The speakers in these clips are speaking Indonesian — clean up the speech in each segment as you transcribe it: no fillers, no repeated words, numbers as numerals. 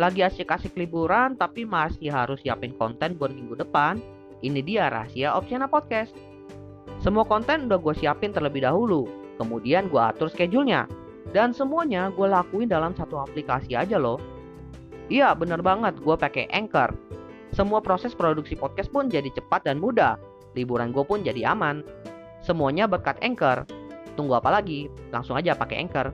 Lagi asik-asik liburan tapi masih harus siapin konten buat minggu depan? Ini dia rahasia Opsiana Podcast. Semua konten udah gue siapin terlebih dahulu, kemudian gue atur schedule-nya. Dan semuanya gue lakuin dalam satu aplikasi aja loh. Iya bener banget, gue pakai Anchor. Semua proses produksi podcast pun jadi cepat dan mudah. Liburan gue pun jadi aman. Semuanya berkat Anchor. Tunggu apa lagi? Langsung aja pakai Anchor.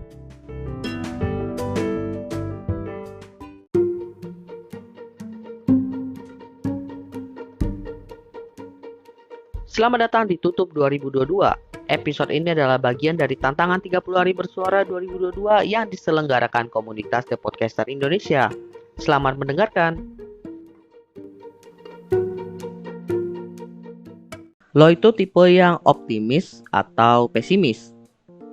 Selamat datang di Tutup 2022. Episode ini adalah bagian dari tantangan 30 hari bersuara 2022 yang diselenggarakan komunitas The Podcaster Indonesia. Selamat mendengarkan. Lo itu tipe yang optimis atau pesimis?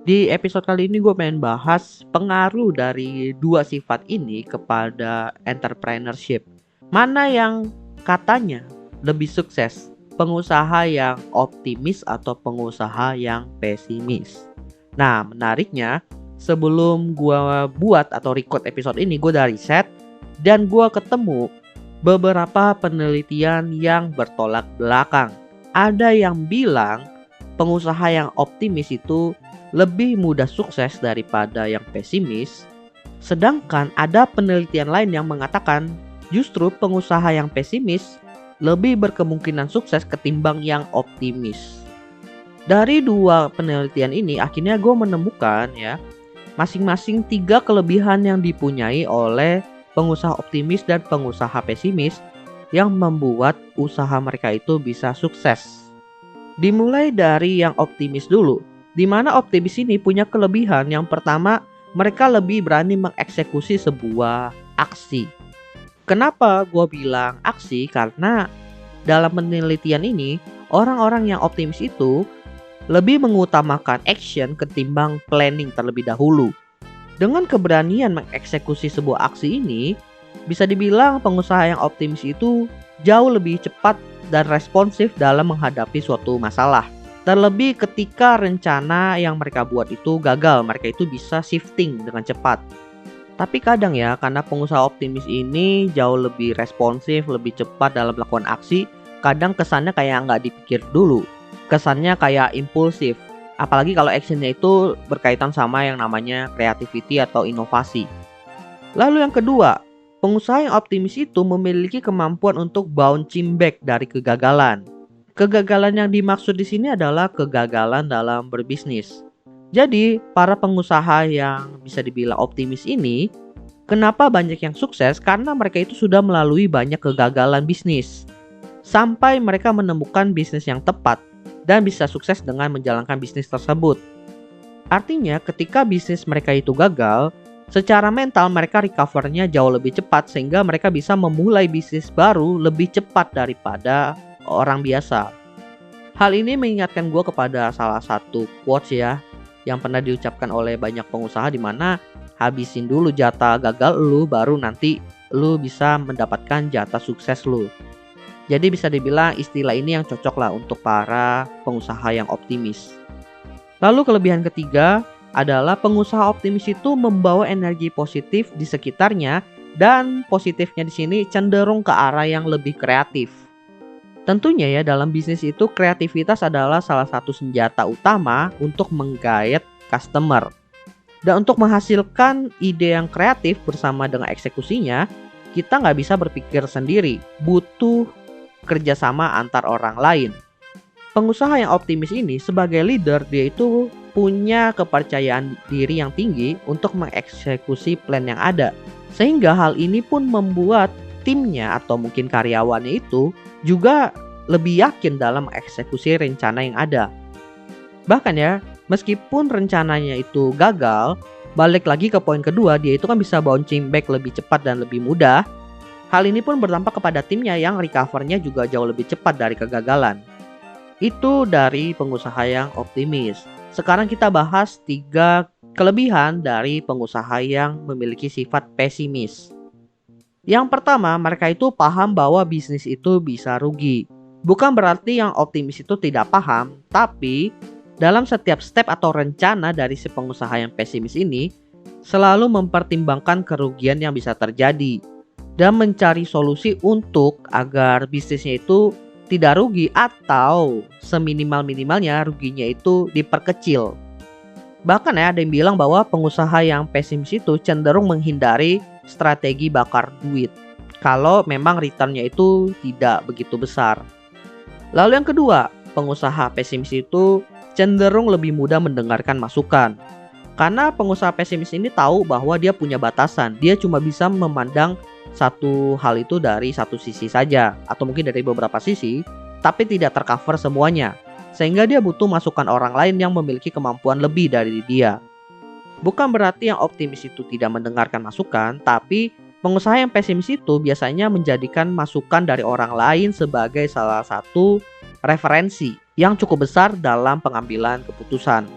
Di episode kali ini gue pengen bahas pengaruh dari dua sifat ini kepada entrepreneurship. Mana yang katanya lebih sukses? Pengusaha yang optimis atau pengusaha yang pesimis? Nah, menariknya sebelum gue buat atau record episode ini, gue udah riset dan gue ketemu beberapa penelitian yang bertolak belakang. Ada yang bilang pengusaha yang optimis itu lebih mudah sukses daripada yang pesimis. Sedangkan ada penelitian lain yang mengatakan justru pengusaha yang pesimis lebih berkemungkinan sukses ketimbang yang optimis. Dari dua penelitian ini akhirnya gue menemukan masing-masing 3 kelebihan yang dipunyai oleh pengusaha optimis dan pengusaha pesimis yang membuat usaha mereka itu bisa sukses. Dimulai dari yang optimis dulu, di mana optimis ini punya kelebihan. Yang pertama, mereka lebih berani mengeksekusi sebuah aksi. Kenapa gue bilang aksi? Karena dalam penelitian ini, orang-orang yang optimis itu lebih mengutamakan action ketimbang planning terlebih dahulu. Dengan keberanian mengeksekusi sebuah aksi ini, bisa dibilang pengusaha yang optimis itu jauh lebih cepat dan responsif dalam menghadapi suatu masalah. Terlebih ketika rencana yang mereka buat itu gagal, mereka itu bisa shifting dengan cepat. Tapi kadang karena pengusaha optimis ini jauh lebih responsif, lebih cepat dalam melakukan aksi, kadang kesannya kayak nggak dipikir dulu. Kesannya kayak impulsif. Apalagi kalau actionnya itu berkaitan sama yang namanya creativity atau inovasi. Lalu yang kedua, pengusaha yang optimis itu memiliki kemampuan untuk bouncing back dari kegagalan. Kegagalan yang dimaksud di sini adalah kegagalan dalam berbisnis. Jadi, para pengusaha yang bisa dibilang optimis ini, kenapa banyak yang sukses? Karena mereka itu sudah melalui banyak kegagalan bisnis. Sampai mereka menemukan bisnis yang tepat dan bisa sukses dengan menjalankan bisnis tersebut. Artinya, ketika bisnis mereka itu gagal, secara mental mereka recovernya jauh lebih cepat sehingga mereka bisa memulai bisnis baru lebih cepat daripada orang biasa. Hal ini mengingatkan gue kepada salah satu quotes yang pernah diucapkan oleh banyak pengusaha, di mana habisin dulu jatah gagal lu baru nanti lu bisa mendapatkan jatah sukses lu. Jadi bisa dibilang istilah ini yang cocok lah untuk para pengusaha yang optimis. Lalu kelebihan ketiga adalah pengusaha optimis itu membawa energi positif di sekitarnya, dan positifnya di sini cenderung ke arah yang lebih kreatif. Tentunya dalam bisnis itu kreativitas adalah salah satu senjata utama untuk menggait customer. Dan untuk menghasilkan ide yang kreatif bersama dengan eksekusinya, kita nggak bisa berpikir sendiri, butuh kerjasama antar orang lain. Pengusaha yang optimis ini sebagai leader, dia itu punya kepercayaan diri yang tinggi untuk mengeksekusi plan yang ada. Sehingga hal ini pun membuat timnya atau mungkin karyawannya itu juga lebih yakin dalam mengeksekusi rencana yang ada. Bahkan meskipun rencananya itu gagal, balik lagi ke poin kedua, dia itu kan bisa bouncing back lebih cepat dan lebih mudah. Hal ini pun berdampak kepada timnya yang recovernya juga jauh lebih cepat dari kegagalan. Itu dari pengusaha yang optimis. Sekarang kita bahas 3 kelebihan dari pengusaha yang memiliki sifat pesimis. Yang pertama, mereka itu paham bahwa bisnis itu bisa rugi. Bukan berarti yang optimis itu tidak paham, tapi dalam setiap step atau rencana dari si pengusaha yang pesimis ini selalu mempertimbangkan kerugian yang bisa terjadi. dan mencari solusi untuk agar bisnisnya itu tidak rugi atau seminimal-minimalnya ruginya itu diperkecil. Bahkan ya ada yang bilang bahwa pengusaha yang pesimis itu cenderung menghindari strategi bakar duit kalau memang returnnya itu tidak begitu besar. Lalu yang kedua, pengusaha pesimis itu cenderung lebih mudah mendengarkan masukan. Karena pengusaha pesimis ini tahu bahwa dia punya batasan, dia cuma bisa memandang satu hal itu dari satu sisi saja atau mungkin dari beberapa sisi, tapi tidak tercover semuanya. Sehingga dia butuh masukan orang lain yang memiliki kemampuan lebih dari dia. Bukan berarti yang optimis itu tidak mendengarkan masukan, tapi pengusaha yang pesimis itu biasanya menjadikan masukan dari orang lain sebagai salah satu referensi yang cukup besar dalam pengambilan keputusan.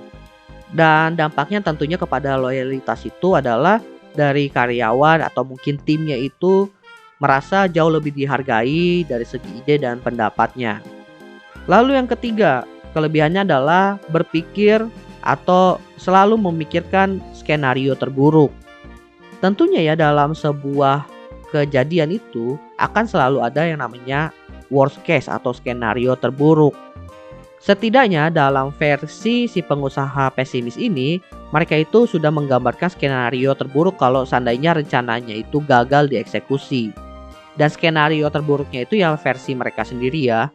Dan dampaknya tentunya kepada loyalitas itu adalah dari karyawan atau mungkin timnya itu merasa jauh lebih dihargai dari segi ide dan pendapatnya. Lalu yang ketiga, kelebihannya adalah berpikir atau selalu memikirkan skenario terburuk. Tentunya ya dalam sebuah kejadian itu akan selalu ada yang namanya worst case atau skenario terburuk. Setidaknya dalam versi si pengusaha pesimis ini, mereka itu sudah menggambarkan skenario terburuk kalau seandainya rencananya itu gagal dieksekusi. Dan skenario terburuknya itu ya versi mereka sendiri ya.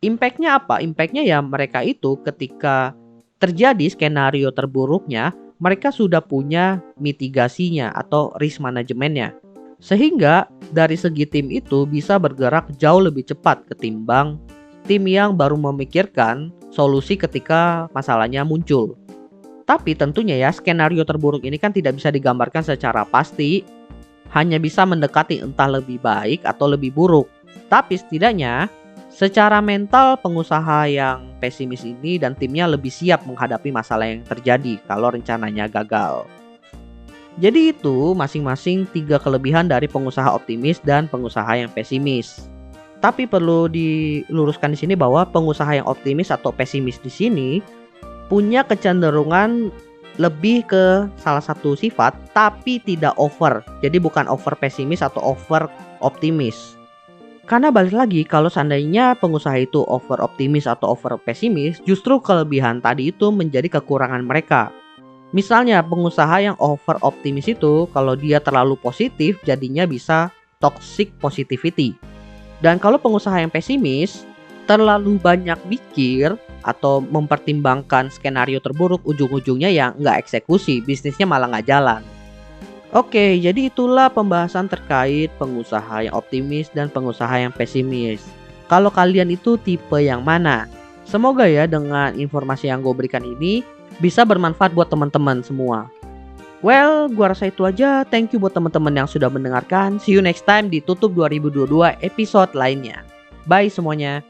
Impactnya apa? Impactnya ya mereka itu ketika terjadi skenario terburuknya, mereka sudah punya mitigasinya atau risk manajemennya. Sehingga dari segi tim itu bisa bergerak jauh lebih cepat ketimbang tim yang baru memikirkan solusi ketika masalahnya muncul. Tapi tentunya ya skenario terburuk ini kan tidak bisa digambarkan secara pasti, hanya bisa mendekati entah lebih baik atau lebih buruk. Tapi setidaknya secara mental pengusaha yang pesimis ini dan timnya lebih siap menghadapi masalah yang terjadi kalau rencananya gagal. Jadi itu masing-masing 3 kelebihan dari pengusaha optimis dan pengusaha yang pesimis. Tapi perlu diluruskan di sini bahwa pengusaha yang optimis atau pesimis di sini punya kecenderungan lebih ke salah satu sifat tapi tidak over. Jadi bukan over pesimis atau over optimis. Karena balik lagi kalau seandainya pengusaha itu over optimis atau over pesimis, justru kelebihan tadi itu menjadi kekurangan mereka. Misalnya pengusaha yang over optimis itu kalau dia terlalu positif jadinya bisa toxic positivity. Dan kalau pengusaha yang pesimis terlalu banyak mikir atau mempertimbangkan skenario terburuk, ujung-ujungnya ya nggak eksekusi, bisnisnya malah nggak jalan. Oke, jadi itulah pembahasan terkait pengusaha yang optimis dan pengusaha yang pesimis. Kalau kalian itu tipe yang mana? Semoga ya dengan informasi yang gue berikan ini bisa bermanfaat buat teman-teman semua. Well, gua rasa itu aja. Thank you buat teman-teman yang sudah mendengarkan. See you next time di Tutup 2022 episode lainnya. Bye semuanya.